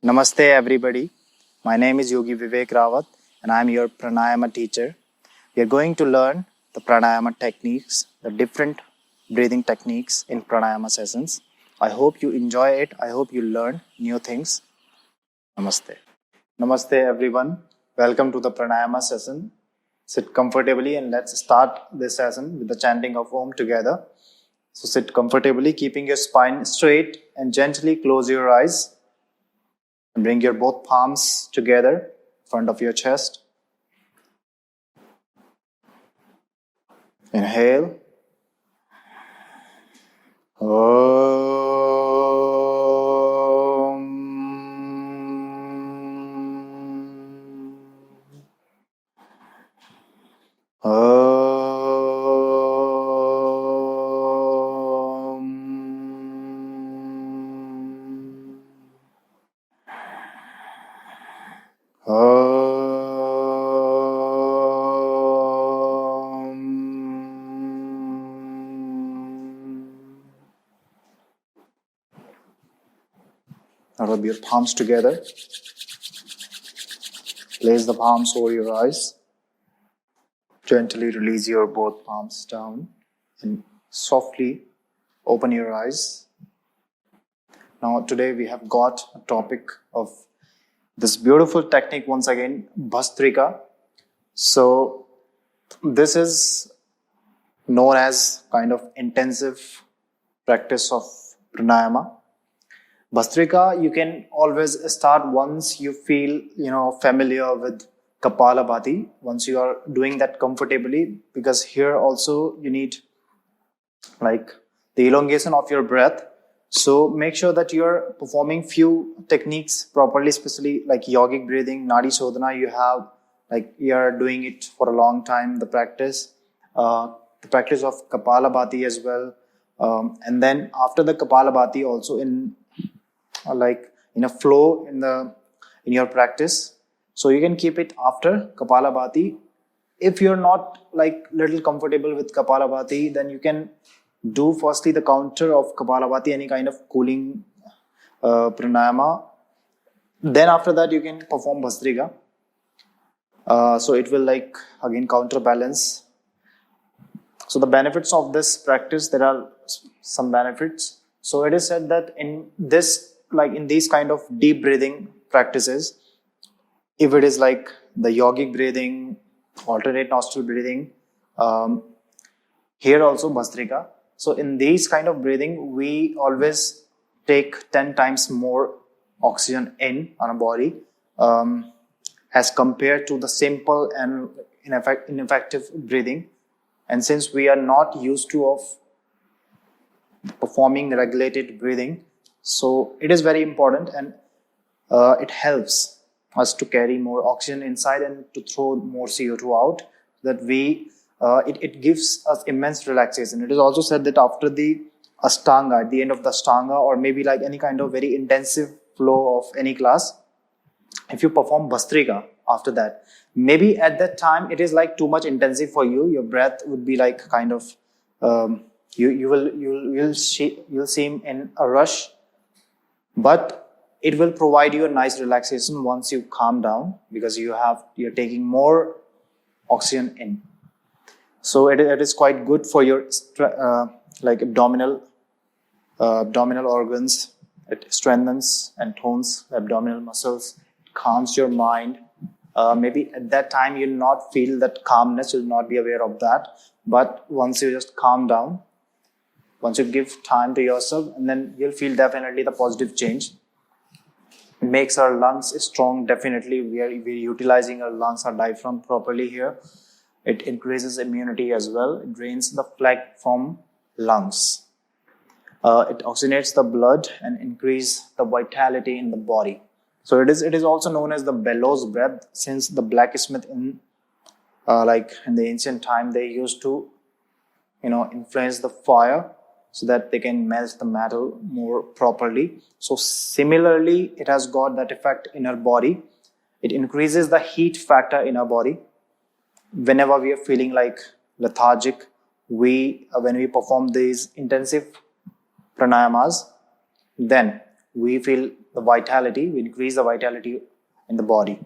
Namaste everybody. My name is Yogi Breathing and I am your pranayama teacher. We are going to learn the pranayama techniques, the different breathing techniques in pranayama sessions. I hope you enjoy it. I hope you learn new things. Namaste. Namaste everyone. Welcome to the pranayama session. Sit comfortably and let's start this session with the chanting of Om together. So sit comfortably, keeping your spine straight and gently close your eyes. And bring your both palms together in front of your chest. Inhale. Now rub your palms together. Place the palms over your eyes. Gently release your both palms down and softly open your eyes. Now today we have got a topic of this beautiful technique once again, Bhastrika. So this is known as kind of intensive practice of pranayama. Bhastrika, you can always start once you feel, familiar with Kapalabhati, once you are doing that comfortably, because here also you need like the elongation of your breath. So make sure that you're performing few techniques properly, especially like yogic breathing, Nadi Shodhana, you're doing it for a long time, the practice of Kapalabhati as well. And then after the Kapalabhati also in a flow in your practice. So you can keep it after Kapalabhati. If you're not little comfortable with Kapalabhati, then you can do firstly the counter of Kapalabhati, any kind of cooling pranayama. Then after that you can perform Bhastrika. So it will again counterbalance. So the benefits of this practice, there are some benefits. So it is said that in these kind of deep breathing practices, if it is like the yogic breathing, alternate nostril breathing, here also Bhastrika. So in these kind of breathing, we always take 10 times more oxygen in on our body as compared to the simple and ineffective breathing. And since we are not used to of performing regulated breathing, so it is very important, and it helps us to carry more oxygen inside and to throw more CO2 out. That it gives us immense relaxation. It is also said that after the Ashtanga, at the end of the Ashtanga, or maybe like any kind of very intensive flow of any class, if you perform Bhastrika after that, maybe at that time it is like too much intensive for you. Your breath would be like kind of you'll seem in a rush, but it will provide you a nice relaxation once you calm down, because you're taking more oxygen in. So it is quite good for your abdominal organs. It strengthens and tones the abdominal muscles, calms your mind. Maybe at that time you'll not feel that calmness, you'll not be aware of that. But once you just calm down, once you give time to yourself, and then you'll feel definitely the positive change. It makes our lungs strong. Definitely, we're utilizing our lungs, our diaphragm properly here. It increases immunity as well. It drains the plaque from lungs. It oxygenates the blood and increase the vitality in the body. So it is also known as the bellows breath, since the blacksmith in the ancient time, they used to influence the fire so that they can melt the metal more properly. So similarly, it has got that effect in our body. It increases the heat factor in our body. Whenever we are feeling like lethargic, when we perform these intensive pranayamas, then we feel the vitality, we increase the vitality in the body.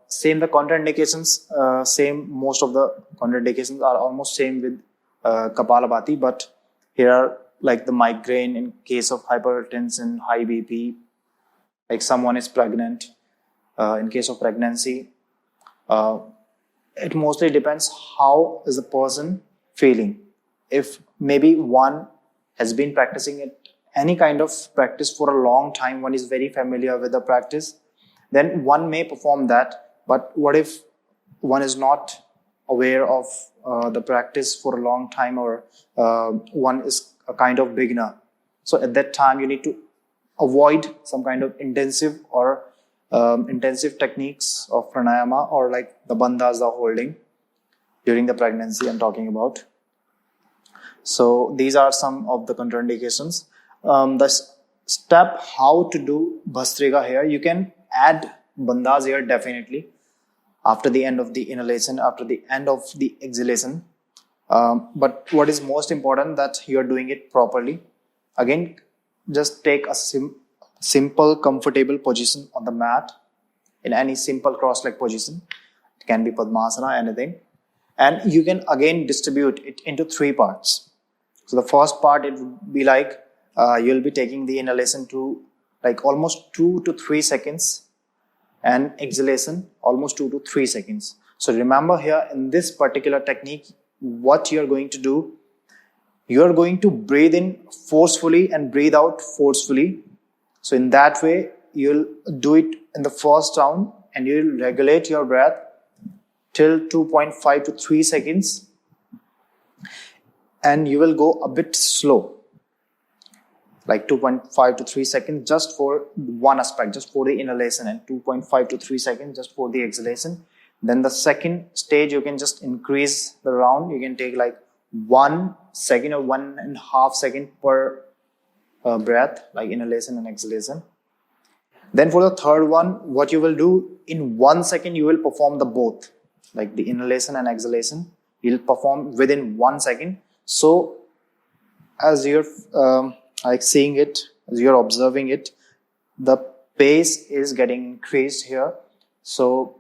Same the contraindications, same, most of the contraindications are almost same with Kapalabhati, but here are like the migraine in case of hypertension, high BP, like someone is pregnant, in case of pregnancy. It mostly depends how is the person feeling. If maybe one has been practicing it, any kind of practice for a long time, one is very familiar with the practice, then one may perform that. But what if one is not aware of the practice for a long time, or one is a kind of beginner? So at that time, you need to avoid some kind of intensive or intensive techniques of pranayama, or like the bandhas, the holding during the pregnancy I'm talking about. So these are some of the contraindications. The step how to do Bhastrika here, you can add bandhas here definitely after the end of the inhalation, after the end of the exhalation. But what is most important that you are doing it properly. Again, just take a simple, comfortable position on the mat in any simple cross-leg position. It can be Padmasana, anything. And you can again distribute it into 3 parts. So the first part, it would be like you'll be taking the inhalation to like almost 2 to 3 seconds, and exhalation almost 2 to 3 seconds. So remember here in this particular technique, what you're going to do, you're going to breathe in forcefully and breathe out forcefully. So in that way, you'll do it in the first round, and you'll regulate your breath till 2.5 to 3 seconds. And you will go a bit slow, like 2.5 to 3 seconds just for one aspect, just for the inhalation, and 2.5 to 3 seconds just for the exhalation. Then the second stage, you can just increase the round. You can take like 1 second or 1.5 seconds per breath, like inhalation and exhalation. Then for the third one, what you will do, in 1 second, you will perform the both, like the inhalation and exhalation. You'll perform within 1 second. So as you're like seeing it, as you're observing it, the pace is getting increased here. So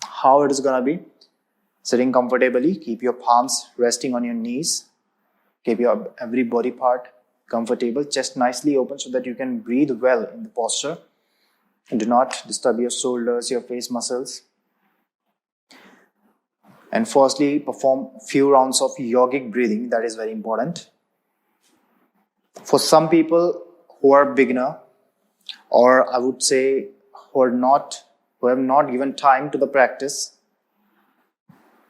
how it is going to be? Sitting comfortably, keep your palms resting on your knees, keep your every body part comfortable, chest nicely open so that you can breathe well in the posture, and do not disturb your shoulders, your face muscles. And firstly, perform few rounds of yogic breathing. That is very important. For some people who are beginner, or I would say who have not given time to the practice,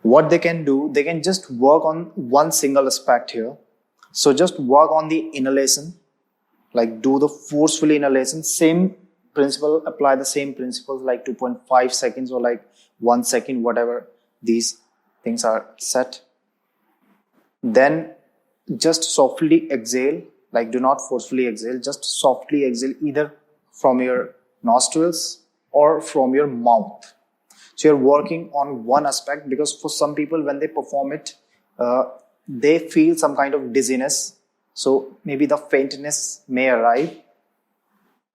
what they can do, they can just work on one single aspect here. So just work on the inhalation, like do the forceful inhalation. Same principle, apply the same principles, like 2.5 seconds or like 1 second, whatever these things are set. Then just softly exhale, like do not forcefully exhale, just softly exhale either from your nostrils or from your mouth. So you're working on one aspect, because for some people when they perform it, they feel some kind of dizziness. So maybe the faintness may arrive.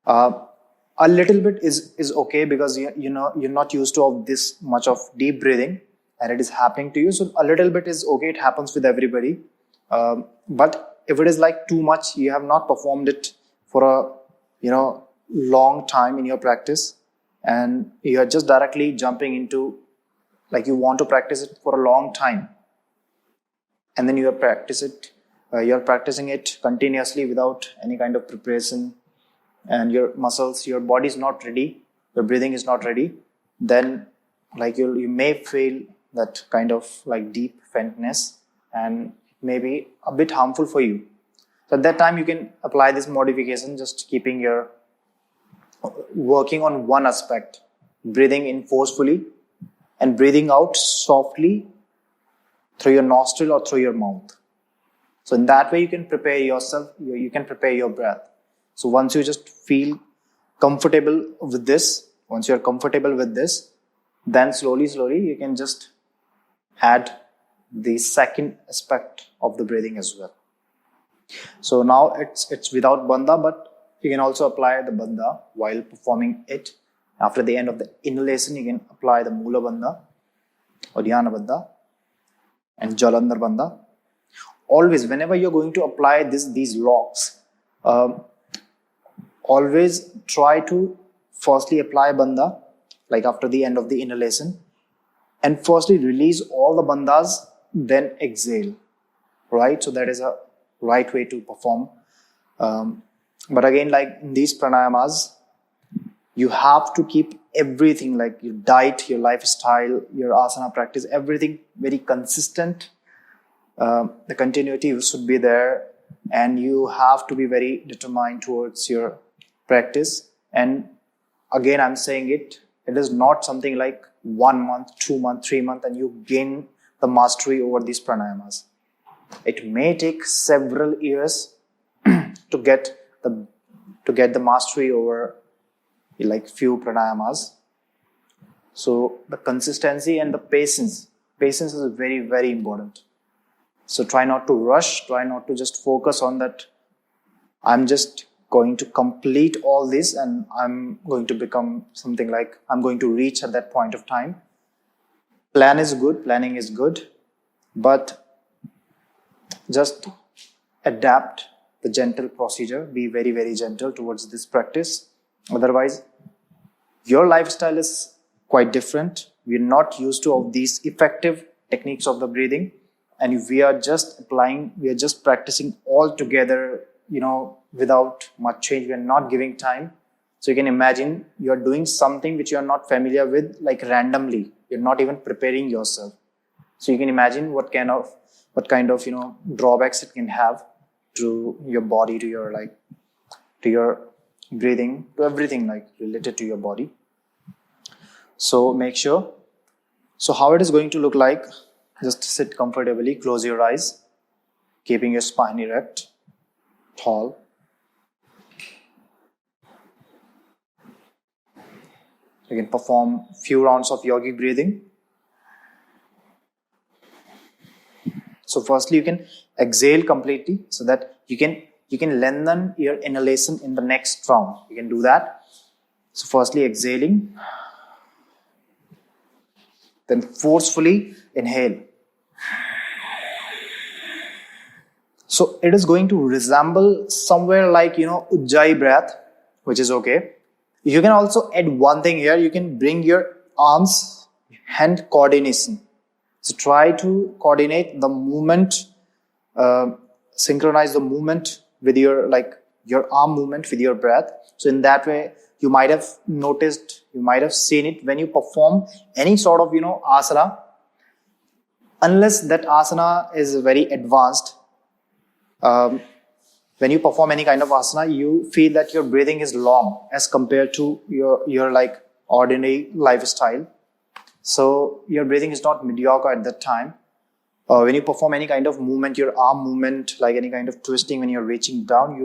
A little bit is okay, because you're not used to of this much of deep breathing, and it is happening to you. So a little bit is okay. It happens with everybody. But if it is like too much, you have not performed it for a long time in your practice, and you are just directly jumping into, like you want to practice it for a long time, and then you're practicing it continuously without any kind of preparation, and your muscles, your body is not ready, your breathing is not ready, then like you may feel that kind of like deep faintness, and maybe a bit harmful for you. So at that time you can apply this modification, just keeping your working on one aspect, breathing in forcefully and breathing out softly through your nostril or through your mouth. So in that way you can prepare yourself, you can prepare your breath. So once you just feel comfortable with this, then slowly you can just add the second aspect of the breathing as well. So now it's without bandha, but you can also apply the bandha while performing it. After the end of the inhalation, you can apply the Mula bandha, Udhyana bandha, and Jalandhar bandha. Always, whenever you're going to apply these locks, always try to firstly apply bandha, like after the end of the inhalation, and firstly release all the bandhas, then exhale, right? So that is a right way to perform. But again, like in these pranayamas, you have to keep everything, like your diet, your lifestyle, your asana practice, everything very consistent. The continuity should be there, and you have to be very determined towards your practice. And again, I'm saying it is not something like 1 month, 2 months, 3 months, and you gain the mastery over these pranayamas. It may take several years to get the mastery over like few pranayamas. So the consistency and the patience is very, very important. So try not to rush, try not to just focus on that. I'm just going to complete all this and I'm going to become something like I'm going to reach at that point of time. Planning is good, but just adapt the gentle procedure. Be very, very gentle towards this practice. Otherwise, your lifestyle is quite different. We're not used to of these effective techniques of the breathing. And we are just practicing all together, without much change. We are not giving time. So you can imagine you're doing something which you're not familiar with, like randomly. You're not even preparing yourself. So you can imagine what kind of drawbacks it can have to your body, to your breathing, to everything like related to your body. So make sure. So how it is going to look like, just sit comfortably, close your eyes, keeping your spine erect, tall. You can perform few rounds of yogi breathing. So firstly, you can exhale completely so that you can lengthen your inhalation in the next round. You can do that. So firstly, exhaling, then forcefully inhale. So it is going to resemble somewhere like, Ujjayi breath, which is okay. You can also add one thing here. You can bring your arms, hand coordination. So try to coordinate the movement, synchronize the movement with your arm movement with your breath. So in that way, you might have noticed, you might have seen it when you perform any sort of, asana. Unless that asana is very advanced, when you perform any kind of asana, you feel that your breathing is long as compared to your like ordinary lifestyle. So your breathing is not mediocre at that time. When you perform any kind of movement, your arm movement, like any kind of twisting, when you're reaching down,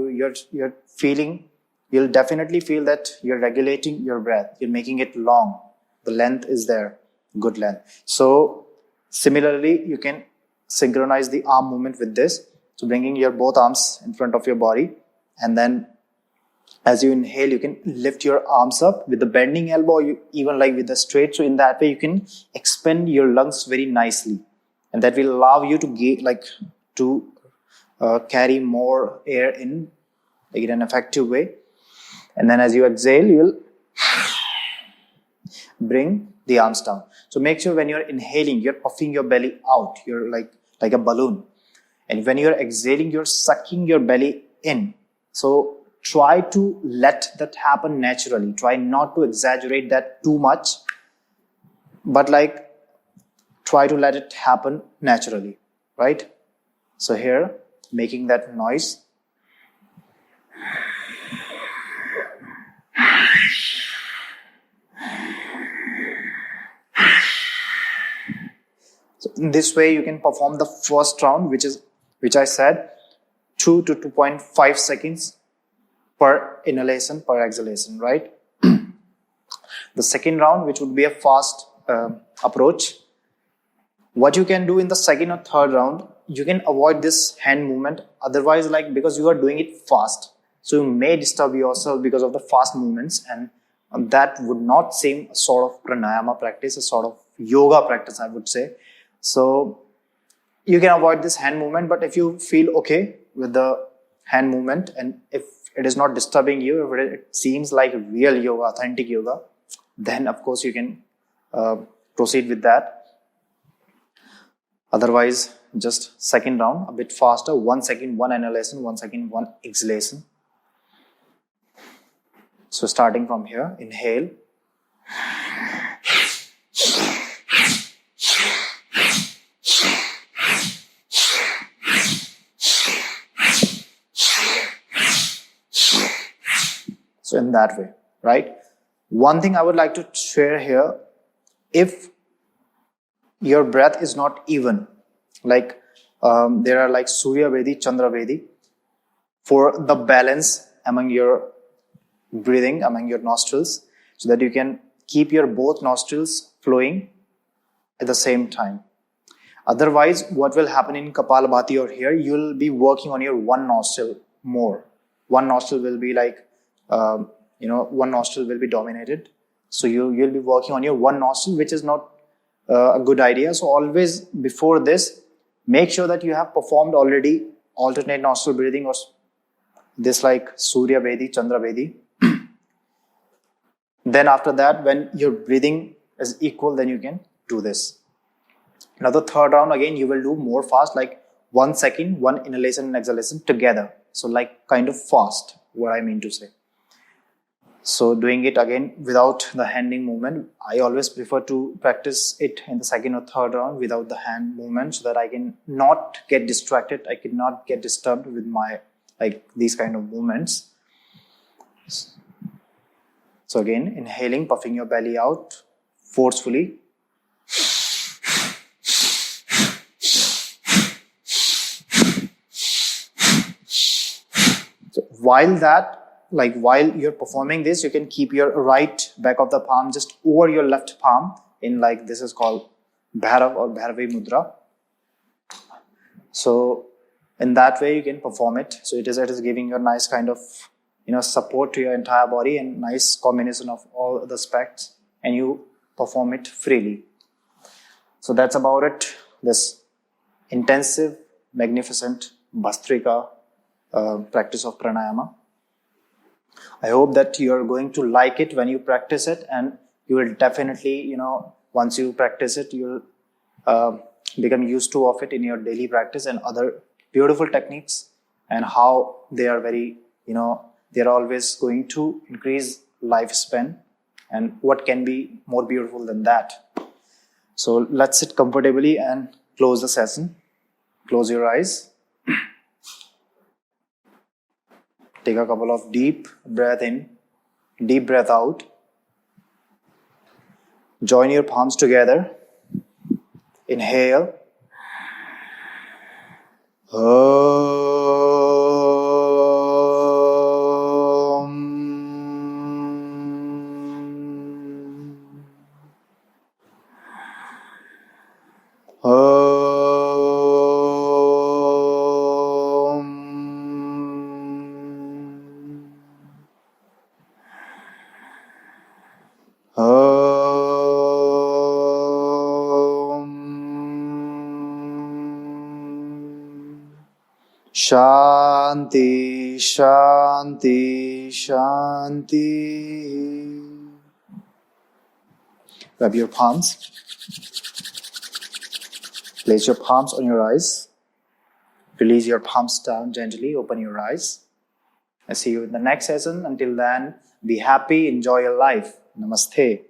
you'll definitely feel that you're regulating your breath. You're making it long. The length is there, good length. So similarly, you can synchronize the arm movement with this. So bringing your both arms in front of your body, and then as you inhale, you can lift your arms up with the bending elbow, even like with the straight. So in that way, you can expand your lungs very nicely, and that will allow you to carry more air in an effective way. And then as you exhale, you'll bring the arms down. So make sure when you're inhaling, you're puffing your belly out. You're like a balloon. And when you're exhaling, you're sucking your belly in. So try to let that happen naturally. Try not to exaggerate that too much, but try to let it happen naturally, right? So here, making that noise. So in this way, you can perform the first round, which I said, 2 to 2.5 seconds per inhalation, per exhalation, right? The second round, which would be a fast approach. What you can do in the second or third round, you can avoid this hand movement. Otherwise, because you are doing it fast, So you may disturb yourself because of the fast movements, and that would not seem a sort of pranayama practice, a sort of yoga practice, I would say. So you can avoid this hand movement, but if you feel okay with the hand movement, and if it is not disturbing you, if it seems like real yoga, authentic yoga, then of course you can proceed with that. Otherwise, just second round, a bit faster, 1 second, 1 inhalation, 1 second, 1 exhalation. So starting from here, inhale. So in that way, right? One thing I would like to share here, if your breath is not even, like there are like Surya Vedi, Chandra Vedi, for the balance among your breathing, among your nostrils, so that you can keep your both nostrils flowing at the same time. Otherwise, what will happen in Kapalabhati or here, you will be working on your one nostril more. One nostril will be like, one nostril will be dominated. So you'll be working on your one nostril, which is not a good idea. So always before this, make sure that you have performed already alternate nostril breathing, or this like Surya Vedi, Chandra Vedi. Then after that, when your breathing is equal, then you can do this. Now the third round, again, you will do more fast, like 1 second, 1 inhalation and exhalation together. So like kind of fast, what I mean to say. So doing it again without the handing movement. I always prefer to practice it in the second or third round without the hand movement, so that I can not get distracted. I cannot get disturbed with my, like these kind of movements. So again, inhaling, puffing your belly out forcefully. So while you're performing this, you can keep your right back of the palm just over your left palm in, like, this is called Bharava or Bharava Mudra. So in that way you can perform it. So it is giving you a nice kind of support to your entire body, and nice combination of all the aspects, and you perform it freely. So that's about it. This intensive, magnificent Bhastrika practice of pranayama. I hope that you are going to like it when you practice it, and you will definitely, once you practice it, you will become used to of it in your daily practice, and other beautiful techniques, and how they are very, they're always going to increase lifespan, and what can be more beautiful than that. So let's sit comfortably and close the session. Close your eyes. Take a couple of deep breath in, deep breath out. Join your palms together. Inhale. Shanti, Shanti, Shanti. Rub your palms. Place your palms on your eyes. Release your palms down gently. Open your eyes. I see you in the next session. Until then, be happy. Enjoy your life. Namaste.